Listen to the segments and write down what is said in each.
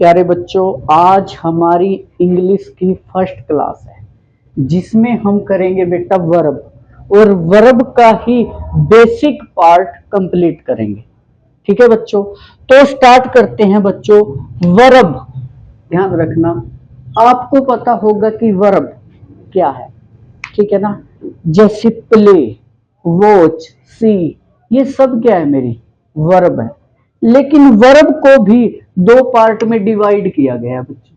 प्यारे बच्चों, आज हमारी इंग्लिश की फर्स्ट क्लास है जिसमें हम करेंगे बेटा वर्ब और वर्ब का ही बेसिक पार्ट कंप्लीट करेंगे। ठीक है बच्चों, तो स्टार्ट करते हैं बच्चों। वर्ब, ध्यान रखना, आपको पता होगा कि वर्ब क्या है। ठीक है ना, जैसे प्ले, वॉच, सी, ये सब क्या है, मेरी वर्ब है। लेकिन वर्ब को भी दो पार्ट में डिवाइड किया गया है बच्चों।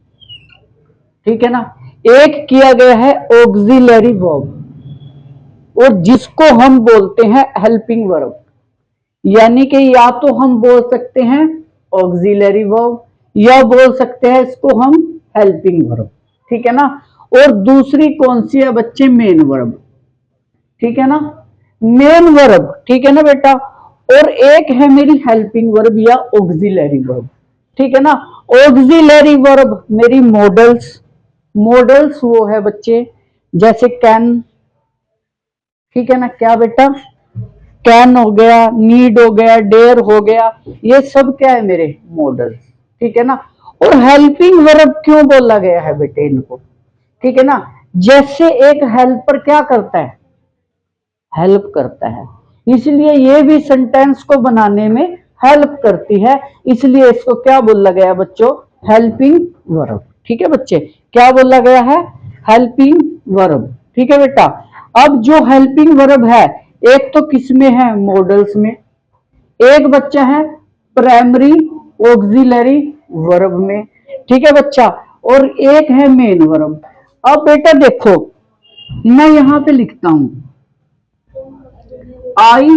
ठीक है ना, एक किया गया है ऑक्सिलरी वर्ब और जिसको हम बोलते हैं हेल्पिंग वर्ब, यानी कि या तो हम बोल सकते हैं ऑक्सिलरी वर्ब या बोल सकते हैं इसको हम हेल्पिंग वर्ब। ठीक है ना, और दूसरी कौन सी है बच्चे, मेन वर्ब। ठीक है ना, मेन वर्ब। ठीक है ना बेटा, और एक है मेरी हेल्पिंग वर्ब या ऑक्सिलरी वर्ब। ठीक है ना, ऑक्सिलरी वर्ब मेरी मॉडल्स, मॉडल्स वो है बच्चे जैसे कैन। ठीक है ना, क्या बेटा, कैन हो गया, नीड हो गया, डेयर हो गया, ये सब क्या है मेरे मॉडल्स। ठीक है ना, और हेल्पिंग वर्ब क्यों बोला गया है बेटे इनको। ठीक है ना, जैसे एक हेल्पर क्या करता है, हेल्प करता है, इसलिए ये भी सेंटेंस को बनाने में हेल्प करती है, इसलिए इसको क्या बोला गया बच्चों, हेल्पिंग वर्ब। ठीक है बच्चे, क्या बोला गया है, हेल्पिंग वर्ब। ठीक है बेटा, अब जो हेल्पिंग वर्ब है एक तो किसमें है, मॉडल्स में, एक बच्चा है प्राइमरी ऑक्सिलरी वर्ब में। ठीक है बच्चा, और एक है मेन वर्ब। अब बेटा देखो, मैं यहां पे लिखता हूं आई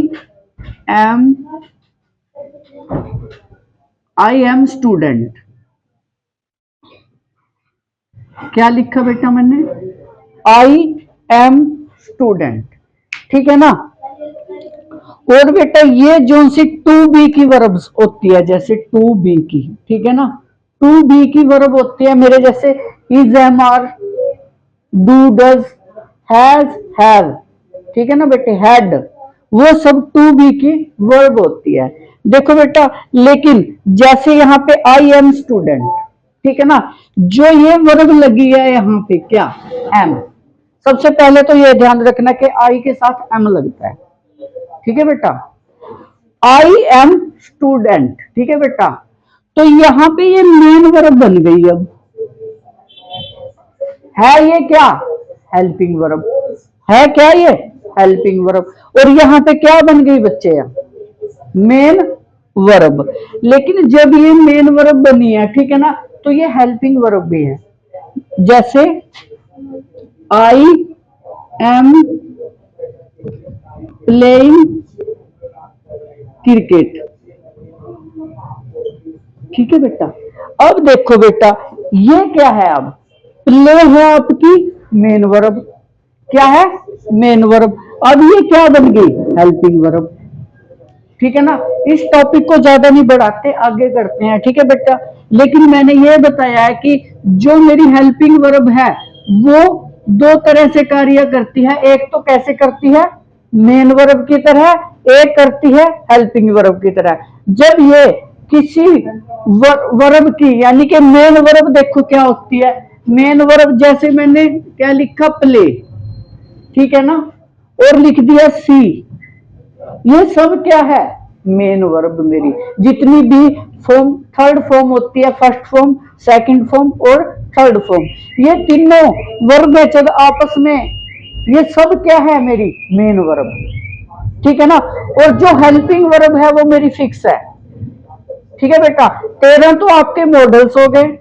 एम स्टूडेंट। क्या लिखा बेटा मैंने, आई एम स्टूडेंट। ठीक है ना, और बेटा ये जो सी टू बी की वर्ब्स होती है, जैसे टू बी की, ठीक है ना, टू बी की वर्ब होती है मेरे जैसे is, am, are, do, does, has, have. ठीक है ना बेटे, हैड, वो सब टू बी की वर्ब होती है। देखो बेटा, लेकिन जैसे यहाँ पे आई एम स्टूडेंट, ठीक है ना, जो ये वर्ब लगी है यहाँ पे क्या, एम। सबसे पहले तो ये ध्यान रखना कि आई के साथ एम लगता है। ठीक है बेटा, आई एम स्टूडेंट। ठीक है बेटा, तो यहां पे ये मेन वर्ब बन गई। अब है ये क्या, हेल्पिंग वर्ब है, क्या ये हेल्पिंग वर्ब, और यहां पे क्या बन गई बच्चे, मेन वर्ब। लेकिन जब ये मेन वर्ब बनी है, ठीक है ना, तो ये हेल्पिंग वर्ब भी है। जैसे आई एम प्लेइंग क्रिकेट। ठीक है बेटा, अब देखो बेटा, ये क्या है, अब प्ले है आपकी मेन वर्ब, क्या है, मेन वर्ब। अब ये क्या बन गई, हेल्पिंग वर्ब। ठीक है ना, इस टॉपिक को ज्यादा नहीं बढ़ाते, आगे करते हैं। ठीक है बेटा, लेकिन मैंने ये बताया है कि जो मेरी हेल्पिंग वर्ब है वो दो तरह से कार्य करती है। एक तो कैसे करती है, मेन वर्ब की तरह, एक करती है हेल्पिंग वर्ब की तरह। जब ये किसी वर्ब की, यानी कि मेन वर्ब, देखो क्या होती है मेन वर्ब, जैसे मैंने क्या लिखा, प्ले, ठीक है ना, और लिख दिया सी, ये सब क्या है, मेन वर्ब मेरी। जितनी भी फॉर्म, थर्ड फॉर्म होती है, फर्स्ट फॉर्म, सेकंड फॉर्म और थर्ड फॉर्म, ये तीनों वर्ब है आपस में, ये सब क्या है, मेरी मेन वर्ब। ठीक है ना, और जो हेल्पिंग वर्ब है वो मेरी फिक्स है। ठीक है बेटा, 13 तो आपके मॉडल्स हो गए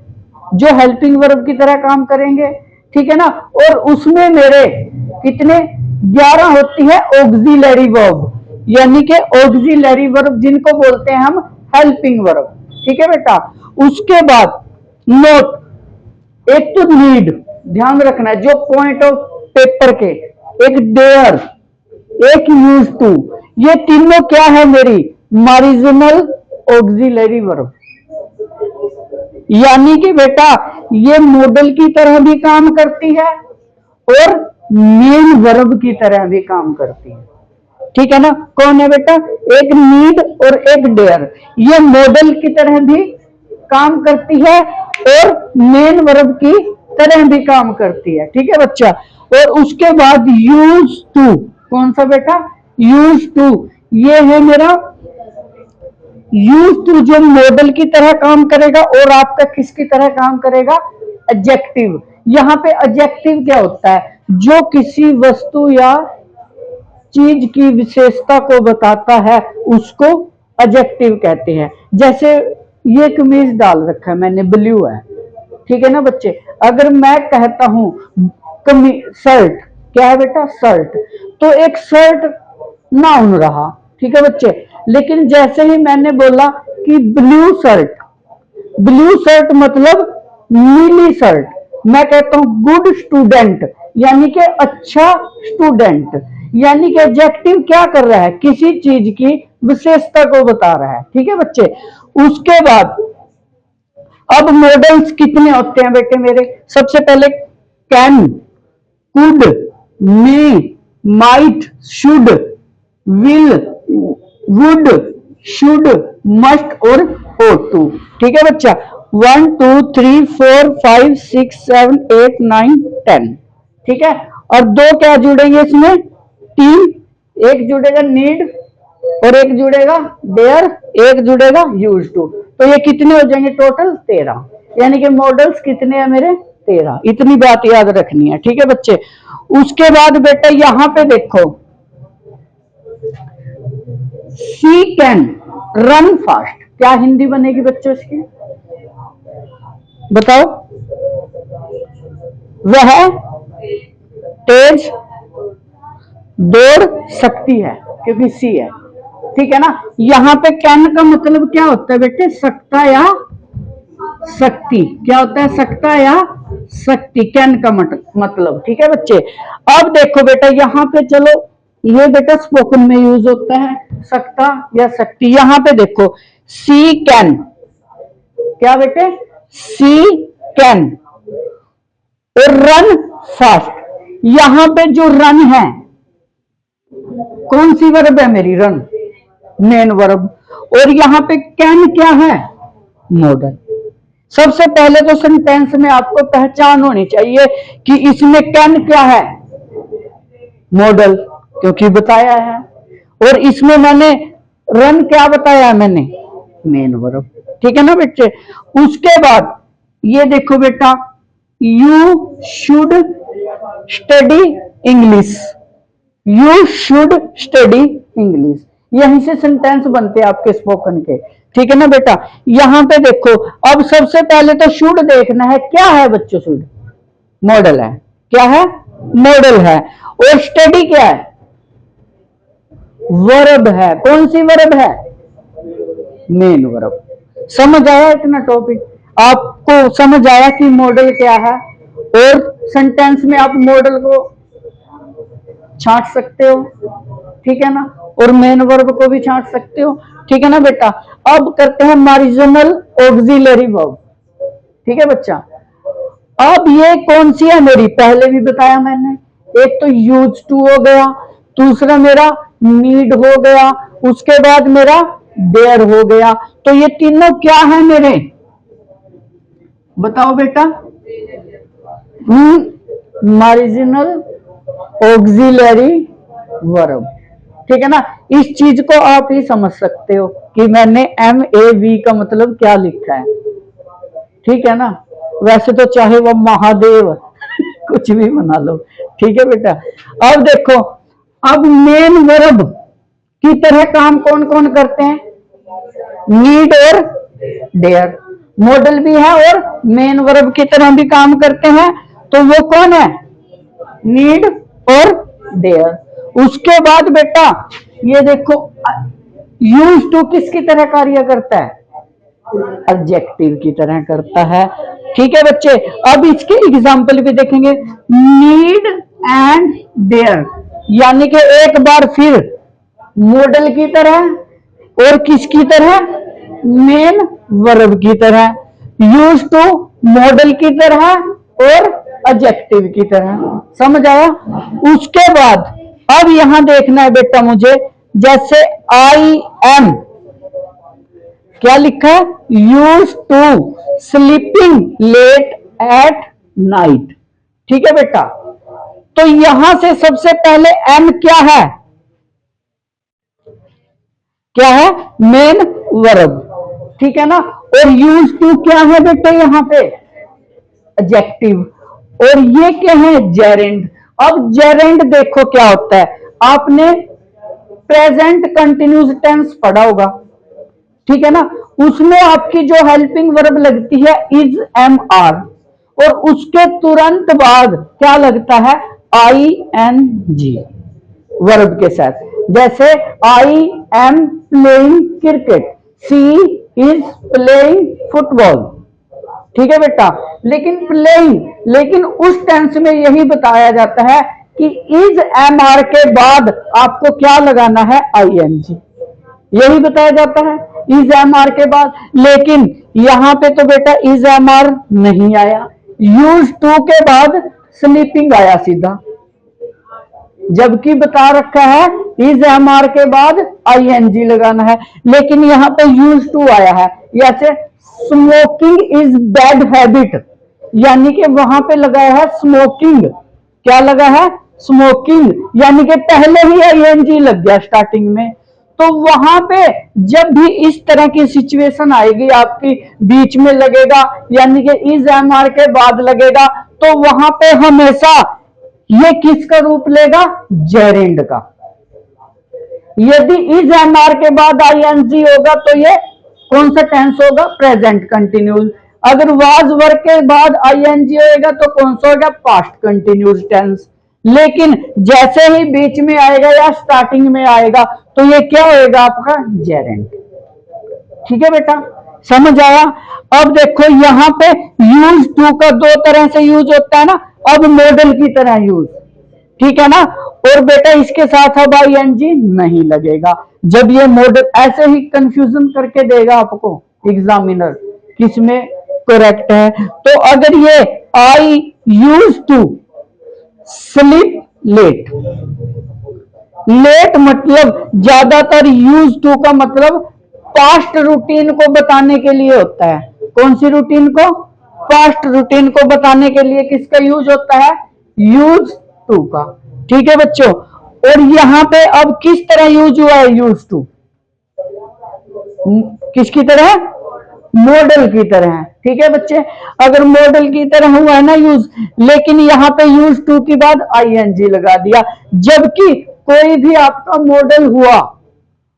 जो हेल्पिंग वर्ब की तरह काम करेंगे। ठीक है ना, और उसमें मेरे कितने, 11 होती है ऑक्सिलरी वर्ब, यानी कि ऑक्सिलरी वर्ब जिनको बोलते हैं हम हेल्पिंग वर्ब। ठीक है बेटा, उसके बाद नोट, एक तो नीड, ध्यान रखना है जो पॉइंट ऑफ पेपर के, एक डेयर, एक यूज टू, ये तीनों क्या है मेरी मारिजिनल ऑक्सिलरी वर्ब, यानी कि बेटा ये मॉडल की तरह भी काम करती है और मेन वर्ब की तरह भी काम करती है। ठीक है ना, कौन है बेटा, एक नीड और एक डेयर, ये मॉडल की तरह भी काम करती है और मेन वर्ब की तरह भी काम करती है, ठीक है बच्चा। और उसके बाद यूज टू, कौन सा बेटा, यूज टू, ये है मेरा यूज टू, जो मॉडल की तरह काम करेगा और आपका किसकी तरह काम करेगा, एडजेक्टिव। यहाँ पे एडजेक्टिव क्या होता है, जो किसी वस्तु या चीज की विशेषता को बताता है उसको एडजेक्टिव कहते हैं। जैसे ये कमीज डाल रखा है मैंने, ब्लू है, ठीक है ना बच्चे। अगर मैं कहता हूं शर्ट, क्या है बेटा, शर्ट, तो एक शर्ट नाउन रहा, ठीक है बच्चे। लेकिन जैसे ही मैंने बोला कि ब्लू शर्ट, ब्लू शर्ट मतलब नीली शर्ट, मैं कहता हूं गुड स्टूडेंट, यानी कि अच्छा स्टूडेंट, यानी कि एडजेक्टिव क्या कर रहा है, किसी चीज की विशेषता को बता रहा है, ठीक है बच्चे। उसके बाद अब मॉडल्स कितने होते हैं बेटे मेरे, सबसे पहले can, could, may, might, should, will, would, should, must और ought to, ठीक है बच्चा। 1 2 3 4 5 6 7 8 9 10, ठीक है। और दो क्या जुड़ेंगे इसमें, तीन, एक जुड़ेगा नीड और एक जुड़ेगा देयर, एक जुड़ेगा यूज टू, तो ये कितने हो जाएंगे टोटल 13, यानी कि मॉडल्स कितने हैं मेरे 13। इतनी बात याद रखनी है, ठीक है बच्चे। उसके बाद बेटा यहां पे देखो, शी कैन रन फास्ट, क्या हिंदी बनेगी बच्चों इसकी, बताओ। वह तेज दौड़ सकती है, क्योंकि सी है, ठीक है ना। यहां पे कैन का मतलब क्या होता है बेटे, सकता या शक्ति, क्या होता है, सकता या शक्ति, कैन का मतलब, ठीक है बच्चे। अब देखो बेटा यहां पे, चलो ये बेटा स्पोकन में यूज होता है, सकता या शक्ति। यहां पे देखो सी कैन, क्या बेटे, सी कैन, और रन फास्ट, यहां पे जो रन है कौन सी वर्ब है मेरी, रन, मेन वर्ब। और यहां पे कैन क्या है, मॉडल। सबसे पहले तो सेंटेंस में आपको पहचान होनी चाहिए कि इसमें कैन क्या है, मॉडल, क्योंकि बताया है। और इसमें मैंने रन क्या बताया है मैंने, मेन वर्ब, ठीक है ना बच्चे। उसके बाद ये देखो बेटा, you should study English, you should study English, यहीं से सेंटेंस बनते हैं आपके स्पोकन के, ठीक है ना बेटा। यहां पे देखो, अब सबसे पहले तो शुड देखना है, क्या है बच्चों, शुड मॉडल है, क्या है, मॉडल है। और स्टडी क्या है, वर्ब है, कौन सी वर्ब है, मेन वर्ब। समझ आया इतना टॉपिक, आपको समझ आया कि मॉडल क्या है, और सेंटेंस में आप मॉडल को छांट सकते हो, ठीक है ना, और मेन वर्ब को भी छांट सकते हो, ठीक है ना बेटा। अब करते हैं मार्जिनल ऑक्सिलरी वर्ब, ठीक है बच्चा। अब ये कौन सी है मेरी, पहले भी बताया मैंने, एक तो यूज टू हो गया, दूसरा मेरा नीड हो गया, उसके बाद मेरा देयर हो गया। तो ये तीनों क्या है मेरे, बताओ बेटा, मार्जिनल ऑक्सिलरी वर्ब, ठीक है ना। इस चीज को आप ही समझ सकते हो कि मैंने MAV का मतलब क्या लिखा है, ठीक है ना। वैसे तो चाहे वो महादेव कुछ भी बना लो, ठीक है बेटा। अब देखो, अब मेन वर्ब की तरह काम कौन कौन करते हैं, नीड और डेयर, मॉडल भी है और मेन वर्ब की तरह भी काम करते हैं, तो वो कौन है, नीड और डेयर। उसके बाद बेटा ये देखो, यूज टू किसकी तरह कार्य करता है, एडजेक्टिव की तरह करता है, ठीक है बच्चे। अब इसके एग्जाम्पल भी देखेंगे, नीड एंड डेयर, यानी कि एक बार फिर मॉडल की तरह और किसकी तरह, मेन वर्ब की तरह, यूज टू मॉडल की तरह और एडजेक्टिव की तरह, समझ आया। उसके बाद अब यहां देखना है बेटा मुझे, जैसे आई एम, क्या लिखा है? Use to sleeping late at night. ठीक है बेटा, तो यहां से सबसे पहले एम क्या है? क्या है? Main verb. ठीक है ना। और यूज टू क्या है बेटे? यहां पे एडजेक्टिव। और ये क्या है? जेरेंड। अब जेरेंड देखो क्या होता है, आपने प्रेजेंट कंटिन्यूस टेंस पढ़ा होगा, ठीक है ना। उसमें आपकी जो हेल्पिंग वर्ब लगती है इज एम आर, और उसके तुरंत बाद क्या लगता है? आई एन जी वर्ब के साथ। जैसे I am playing cricket, she is playing football. ठीक है बेटा, लेकिन प्लेइंग, लेकिन उस टेंस में यही बताया जाता है कि इज एम आर के बाद आपको क्या लगाना है? I N G. यही बताया जाता है इज एम आर के बाद। लेकिन यहां पे तो बेटा इज एम आर नहीं आया, यूज टू के बाद स्लीपिंग आया सीधा, जबकि बता रखा है इज एम आर के बाद आई एन जी लगाना है, लेकिन यहां पे यूज टू आया है। जैसे स्मोकिंग इज बैड हैबिट, यानी कि वहां पे लगाया है स्मोकिंग। क्या लगा है? स्मोकिंग, यानी कि पहले ही आई एन जी लग गया स्टार्टिंग में। तो वहां पे जब भी इस तरह की सिचुएशन आएगी आपकी बीच में लगेगा, यानी कि इज एम आर के बाद लगेगा, तो वहां पे हमेशा ये किसका रूप लेगा? जेरेंड का। यदि इज एम आर के बाद आई एन जी होगा तो ये कौन सा टेंस होगा? Present continuous. अगर वाज वर्क के बाद आई एन जी होगा तो कौन सा होगा? Past continuous tense. लेकिन जैसे ही बीच में आएगा या स्टार्टिंग में आएगा तो ये क्या होएगा? आपका जेरेंड। ठीक है बेटा, समझ आया? अब देखो यहां पे यूज टू का दो तरह से यूज होता है ना, अब मॉडल की तरह यूज, ठीक है ना। और बेटा इसके साथ अब आई एन जी नहीं लगेगा। जब ये मॉडल ऐसे ही कंफ्यूजन करके देगा आपको एग्जामिनर किसमें करेक्ट है, तो अगर ये I use to sleep late, late मतलब ज्यादातर यूज टू का मतलब पास्ट रूटीन को बताने के लिए होता है। कौन सी रूटीन को? पास्ट रूटीन को बताने के लिए किसका यूज होता है? यूज टू का। ठीक है बच्चों, और यहां पे अब किस तरह यूज हुआ है यूज टू? किसकी तरह? मॉडल की तरह। ठीक है बच्चे, अगर मॉडल की तरह हुआ है ना यूज, लेकिन यहां पे यूज टू के बाद आई एन जी लगा दिया, जबकि कोई भी आपका मॉडल हुआ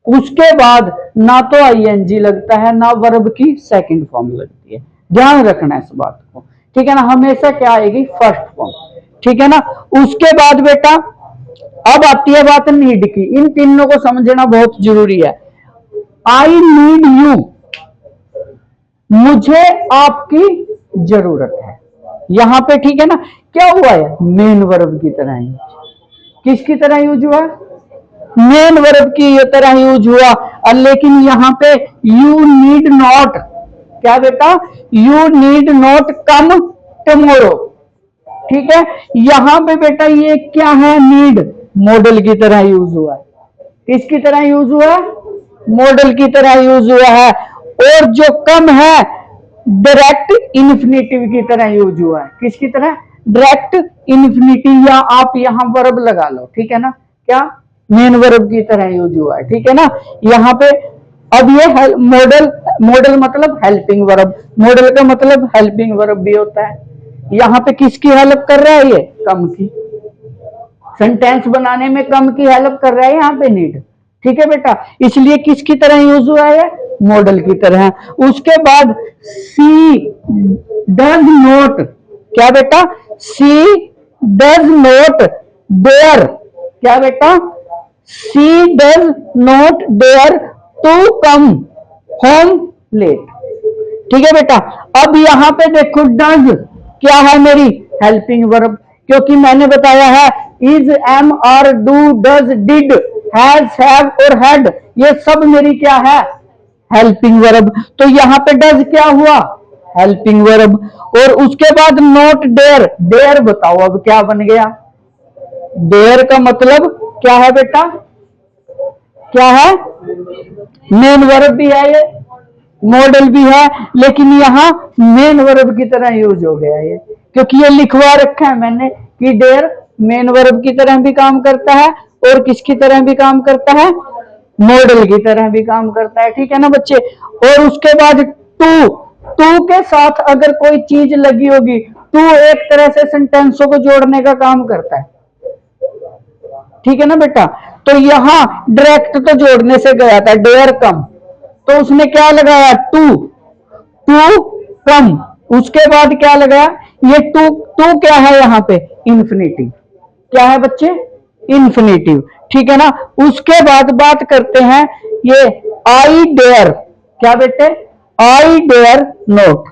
उसके बाद ना तो आई एन जी लगता है ना वर्ब की सेकंड फॉर्म लगती है। ध्यान रखना इस बात को, ठीक है ना। हमेशा क्या आएगी? First form. ठीक है ना। उसके बाद बेटा अब आती है बात नीड की। इन तीनों को समझना बहुत जरूरी है। आई नीड यू, मुझे आपकी जरूरत है। यहां पे ठीक है ना, क्या हुआ है? मेन वर्ब की तरह यूज। किसकी तरह यूज हुआ? मेन वर्ब की तरह यूज हुआ। लेकिन यहां पे यू नीड नॉट, क्या बेटा? You need not come tomorrow. ठीक है, यहां पे बेटा ये क्या है? नीड मॉडल की तरह यूज हुआ है। किसकी तरह यूज हुआ? मॉडल की तरह यूज हुआ है। और जो कम है डायरेक्ट इन्फिनेटिव की तरह यूज हुआ है। किसकी तरह? डायरेक्ट इन्फिनेटिव, या आप यहां वर्ब लगा लो, ठीक है ना। क्या? मेन वर्ब की तरह यूज हुआ है, ठीक है ना। यहां पे अब ये मॉडल, मॉडल मतलब हेल्पिंग वर्ब, मॉडल का मतलब हेल्पिंग वर्ब भी होता है। यहां पे किसकी हेल्प कर रहा है? ये कम की, सेंटेंस बनाने में कम की हेल्प कर रहा है यहाँ पे नीड। ठीक है बेटा, इसलिए किसकी तरह यूज हुआ है? मॉडल की तरह। उसके बाद सी डज नॉट, क्या बेटा? सी डज नॉट डेयर, क्या बेटा? She does not dare to come home late. ठीक है बेटा, अब यहां पे देखो डज क्या है? मेरी हेल्पिंग वर्ब, क्योंकि मैंने बताया है is, am, are, do, does, did, has, have और हैड, ये सब मेरी क्या है? Helping verb. तो यहां पे डज क्या हुआ? Helping verb. और उसके बाद नॉट डेयर, डेयर बताओ अब क्या बन गया? डेयर का मतलब क्या है बेटा? क्या है? मेन वर्ब भी है ये, मॉडल भी है, लेकिन यहाँ मेन वर्ब की तरह यूज हो गया ये, क्योंकि ये लिखवा रखा है मैंने कि डेयर मेन वर्ब की तरह भी काम करता है और किसकी तरह भी काम करता है, मॉडल की तरह भी काम करता है। ठीक है ना बच्चे। और उसके बाद टू, टू के साथ अगर कोई चीज लगी होगी, टू एक तरह से सेंटेंसों को जोड़ने का काम करता है। ठीक है ना बेटा। तो यहां डायरेक्ट तो जोड़ने से गया था, डेयर कम, तो उसने क्या लगाया, टू, टू कम। उसके बाद क्या लगाया, ये टू, टू क्या है यहाँ पे, इन्फिनेटिव। क्या है बच्चे, इन्फिनेटिव। ठीक है ना। उसके बाद बात करते हैं ये आई डेयर, क्या बेटे, आई डेयर नॉट,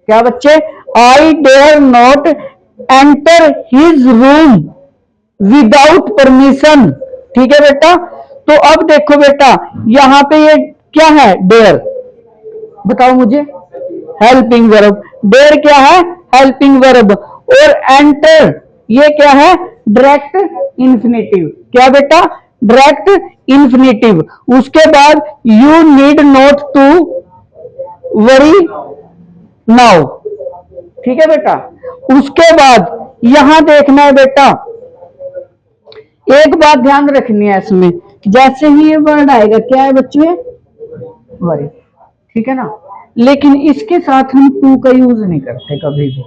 क्या बच्चे, I dare not enter his room without permission. ठीक है बेटा। तो अब देखो बेटा, यहां पे ये क्या है, डेयर, बताओ मुझे, हेल्पिंग वर्ब। डेयर क्या है, हेल्पिंग वर्ब। और एंटर ये क्या है, डायरेक्ट इन्फिनेटिव। क्या बेटा, डायरेक्ट इन्फिनेटिव। उसके बाद you need not to worry now. ठीक है बेटा। उसके बाद यहां देखना है बेटा, एक बात ध्यान रखनी है इसमें, जैसे ही ये वर्ड आएगा क्या है बच्चे, वरी। ठीक है ना। लेकिन इसके साथ हम टू का यूज नहीं करते कभी भी।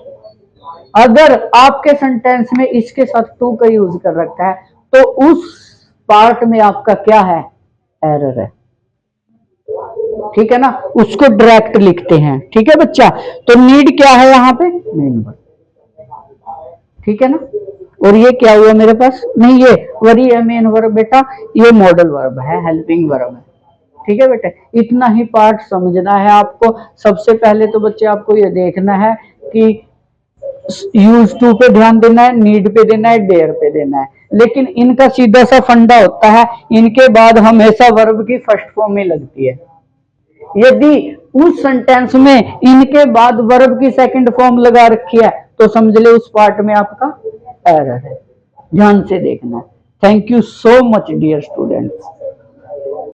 अगर आपके सेंटेंस में इसके साथ टू का यूज कर रखा है तो उस पार्ट में आपका क्या है, एरर है। ठीक है ना। उसको डायरेक्ट लिखते हैं। ठीक है बच्चा। तो नीड क्या है यहाँ पे, मेन वर्ब। ठीक है ना। और ये क्या हुआ मेरे पास, नहीं ये वरी है मेन वर्ब बेटा, ये मॉडल वर्ब है, हेल्पिंग वर्ब है। ठीक है बेटा। इतना ही पार्ट समझना है आपको। सबसे पहले तो बच्चे आपको ये देखना है कि यूज टू पे ध्यान देना है, नीड पे देना है, डेयर पे देना है। लेकिन इनका सीधा सा फंडा होता है, इनके बाद हमेशा वर्ब की फर्स्ट फॉर्म में लगती है। यदि उस सेंटेंस में इनके बाद वर्ब की सेकंड फॉर्म लगा रखी है तो समझ ले उस पार्ट में आपका एरर है। ध्यान से देखना। Thank you so much dear student.